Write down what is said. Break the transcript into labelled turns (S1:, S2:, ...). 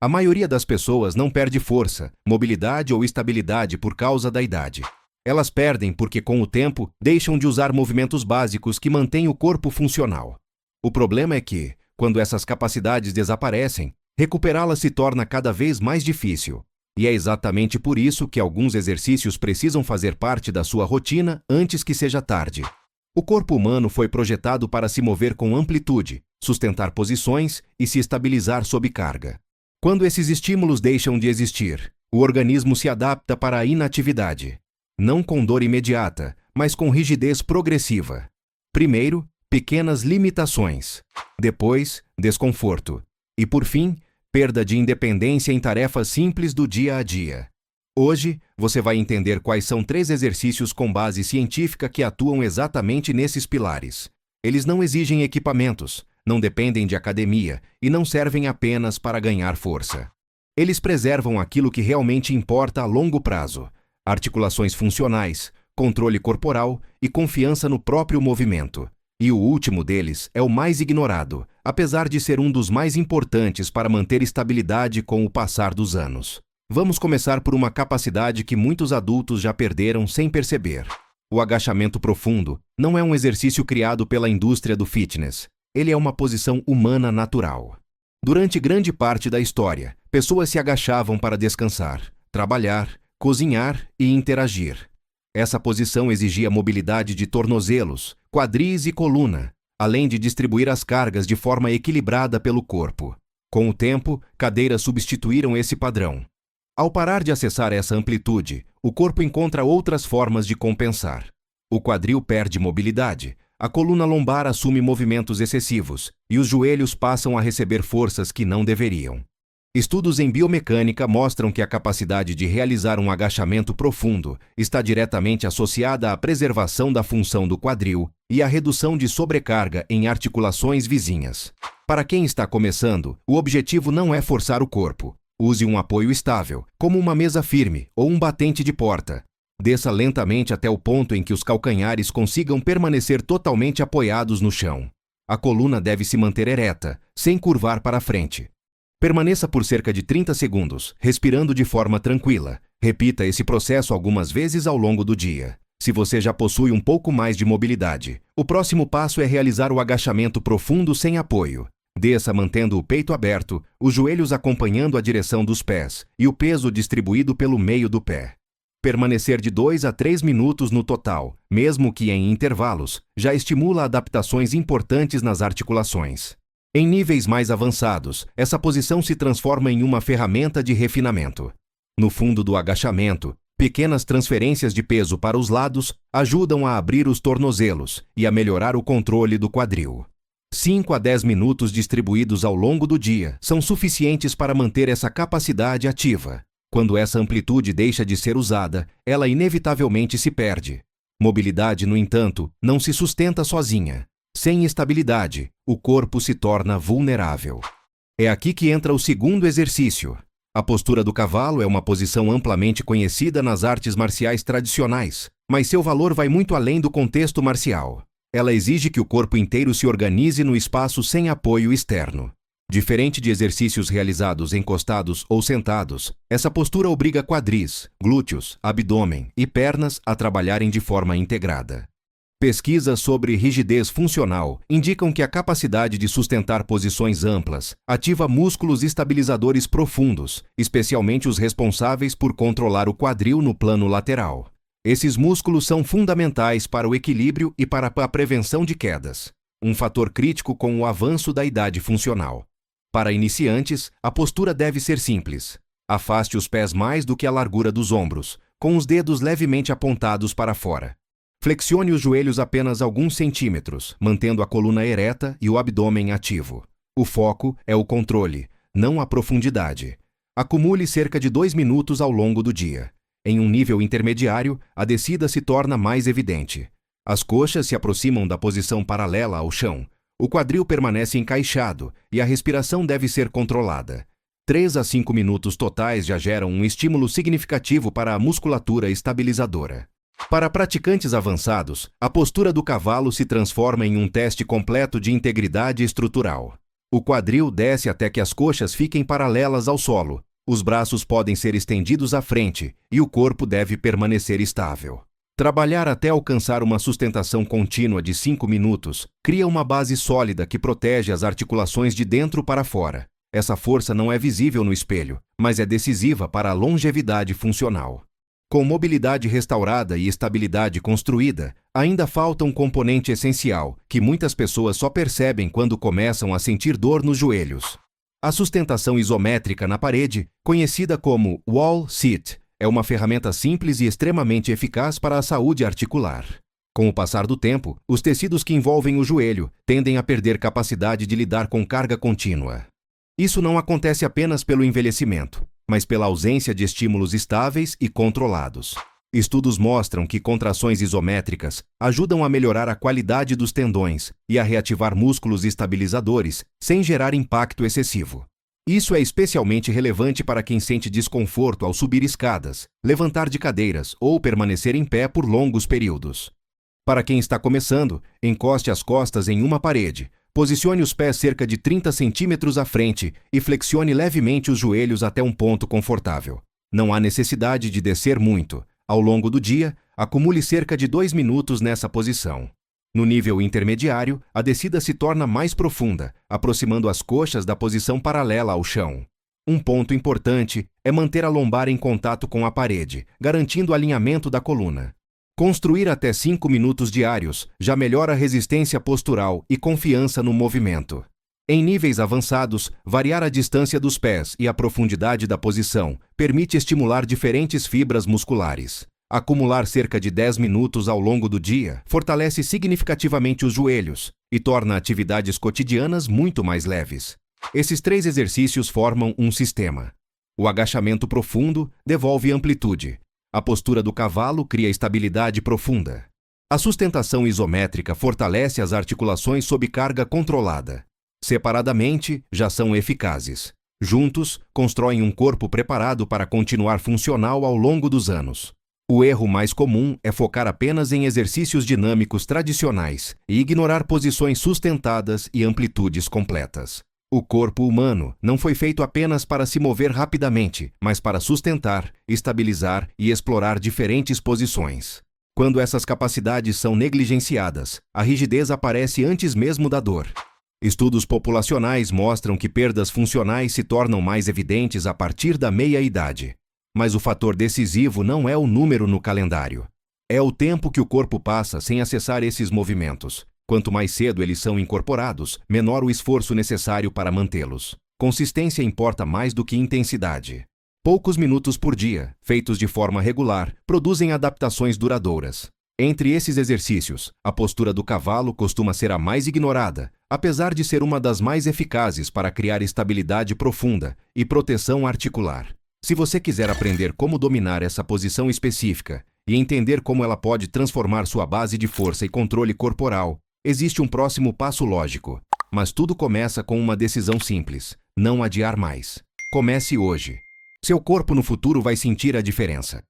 S1: A maioria das pessoas não perde força, mobilidade ou estabilidade por causa da idade. Elas perdem porque, com o tempo, deixam de usar movimentos básicos que mantêm o corpo funcional. O problema é que, quando essas capacidades desaparecem, recuperá-las se torna cada vez mais difícil. E é exatamente por isso que alguns exercícios precisam fazer parte da sua rotina antes que seja tarde. O corpo humano foi projetado para se mover com amplitude, sustentar posições e se estabilizar sob carga. Quando esses estímulos deixam de existir, o organismo se adapta para a inatividade. Não com dor imediata, mas com rigidez progressiva. Primeiro, pequenas limitações. Depois, desconforto. E, por fim, perda de independência em tarefas simples do dia a dia. Hoje, você vai entender quais são 3 exercícios com base científica que atuam exatamente nesses pilares. Eles não exigem equipamentos, não dependem de academia e não servem apenas para ganhar força. Eles preservam aquilo que realmente importa a longo prazo: articulações funcionais, controle corporal e confiança no próprio movimento. E o último deles é o mais ignorado, apesar de ser um dos mais importantes para manter estabilidade com o passar dos anos. Vamos começar por uma capacidade que muitos adultos já perderam sem perceber. O agachamento profundo não é um exercício criado pela indústria do fitness. Ele é uma posição humana natural. Durante grande parte da história, pessoas se agachavam para descansar, trabalhar, cozinhar e interagir. Essa posição exigia mobilidade de tornozelos, quadris e coluna, além de distribuir as cargas de forma equilibrada pelo corpo. Com o tempo, cadeiras substituíram esse padrão. Ao parar de acessar essa amplitude, o corpo encontra outras formas de compensar. O quadril perde mobilidade, a coluna lombar assume movimentos excessivos e os joelhos passam a receber forças que não deveriam. Estudos em biomecânica mostram que a capacidade de realizar um agachamento profundo está diretamente associada à preservação da função do quadril e à redução de sobrecarga em articulações vizinhas. Para quem está começando, o objetivo não é forçar o corpo. Use um apoio estável, como uma mesa firme ou um batente de porta. Desça lentamente até o ponto em que os calcanhares consigam permanecer totalmente apoiados no chão. A coluna deve se manter ereta, sem curvar para frente. Permaneça por cerca de 30 segundos, respirando de forma tranquila. Repita esse processo algumas vezes ao longo do dia. Se você já possui um pouco mais de mobilidade, o próximo passo é realizar o agachamento profundo sem apoio. Desça mantendo o peito aberto, os joelhos acompanhando a direção dos pés e o peso distribuído pelo meio do pé. Permanecer de 2 a 3 minutos no total, mesmo que em intervalos, já estimula adaptações importantes nas articulações. Em níveis mais avançados, essa posição se transforma em uma ferramenta de refinamento. No fundo do agachamento, pequenas transferências de peso para os lados ajudam a abrir os tornozelos e a melhorar o controle do quadril. 5 a 10 minutos distribuídos ao longo do dia são suficientes para manter essa capacidade ativa. Quando essa amplitude deixa de ser usada, ela inevitavelmente se perde. Mobilidade, no entanto, não se sustenta sozinha. Sem estabilidade, o corpo se torna vulnerável. É aqui que entra o segundo exercício. A postura do cavalo é uma posição amplamente conhecida nas artes marciais tradicionais, mas seu valor vai muito além do contexto marcial. Ela exige que o corpo inteiro se organize no espaço sem apoio externo. Diferente de exercícios realizados encostados ou sentados, essa postura obriga quadris, glúteos, abdômen e pernas a trabalharem de forma integrada. Pesquisas sobre rigidez funcional indicam que a capacidade de sustentar posições amplas ativa músculos estabilizadores profundos, especialmente os responsáveis por controlar o quadril no plano lateral. Esses músculos são fundamentais para o equilíbrio e para a prevenção de quedas, um fator crítico com o avanço da idade funcional. Para iniciantes, a postura deve ser simples. Afaste os pés mais do que a largura dos ombros, com os dedos levemente apontados para fora. Flexione os joelhos apenas alguns centímetros, mantendo a coluna ereta e o abdômen ativo. O foco é o controle, não a profundidade. Acumule cerca de 2 minutos ao longo do dia. Em um nível intermediário, a descida se torna mais evidente. As coxas se aproximam da posição paralela ao chão. O quadril permanece encaixado e a respiração deve ser controlada. 3 a 5 minutos totais já geram um estímulo significativo para a musculatura estabilizadora. Para praticantes avançados, a postura do cavalo se transforma em um teste completo de integridade estrutural. O quadril desce até que as coxas fiquem paralelas ao solo. Os braços podem ser estendidos à frente e o corpo deve permanecer estável. Trabalhar até alcançar uma sustentação contínua de 5 minutos cria uma base sólida que protege as articulações de dentro para fora. Essa força não é visível no espelho, mas é decisiva para a longevidade funcional. Com mobilidade restaurada e estabilidade construída, ainda falta um componente essencial que muitas pessoas só percebem quando começam a sentir dor nos joelhos. A sustentação isométrica na parede, conhecida como wall sit, é uma ferramenta simples e extremamente eficaz para a saúde articular. Com o passar do tempo, os tecidos que envolvem o joelho tendem a perder capacidade de lidar com carga contínua. Isso não acontece apenas pelo envelhecimento, mas pela ausência de estímulos estáveis e controlados. Estudos mostram que contrações isométricas ajudam a melhorar a qualidade dos tendões e a reativar músculos estabilizadores sem gerar impacto excessivo. Isso é especialmente relevante para quem sente desconforto ao subir escadas, levantar de cadeiras ou permanecer em pé por longos períodos. Para quem está começando, encoste as costas em uma parede, posicione os pés cerca de 30 centímetros à frente e flexione levemente os joelhos até um ponto confortável. Não há necessidade de descer muito. Ao longo do dia, acumule cerca de 2 minutos nessa posição. No nível intermediário, a descida se torna mais profunda, aproximando as coxas da posição paralela ao chão. Um ponto importante é manter a lombar em contato com a parede, garantindo o alinhamento da coluna. Construir até 5 minutos diários já melhora a resistência postural e confiança no movimento. Em níveis avançados, variar a distância dos pés e a profundidade da posição permite estimular diferentes fibras musculares. Acumular cerca de 10 minutos ao longo do dia fortalece significativamente os joelhos e torna atividades cotidianas muito mais leves. Esses 3 exercícios formam um sistema. O agachamento profundo devolve amplitude. A postura do cavalo cria estabilidade profunda. A sustentação isométrica fortalece as articulações sob carga controlada. Separadamente, já são eficazes. Juntos, constroem um corpo preparado para continuar funcional ao longo dos anos. O erro mais comum é focar apenas em exercícios dinâmicos tradicionais e ignorar posições sustentadas e amplitudes completas. O corpo humano não foi feito apenas para se mover rapidamente, mas para sustentar, estabilizar e explorar diferentes posições. Quando essas capacidades são negligenciadas, a rigidez aparece antes mesmo da dor. Estudos populacionais mostram que perdas funcionais se tornam mais evidentes a partir da meia-idade. Mas o fator decisivo não é o número no calendário. É o tempo que o corpo passa sem acessar esses movimentos. Quanto mais cedo eles são incorporados, menor o esforço necessário para mantê-los. Consistência importa mais do que intensidade. Poucos minutos por dia, feitos de forma regular, produzem adaptações duradouras. Entre esses exercícios, a postura do cavalo costuma ser a mais ignorada, apesar de ser uma das mais eficazes para criar estabilidade profunda e proteção articular. Se você quiser aprender como dominar essa posição específica e entender como ela pode transformar sua base de força e controle corporal, existe um próximo passo lógico. Mas tudo começa com uma decisão simples: não adiar mais. Comece hoje. Seu corpo no futuro vai sentir a diferença.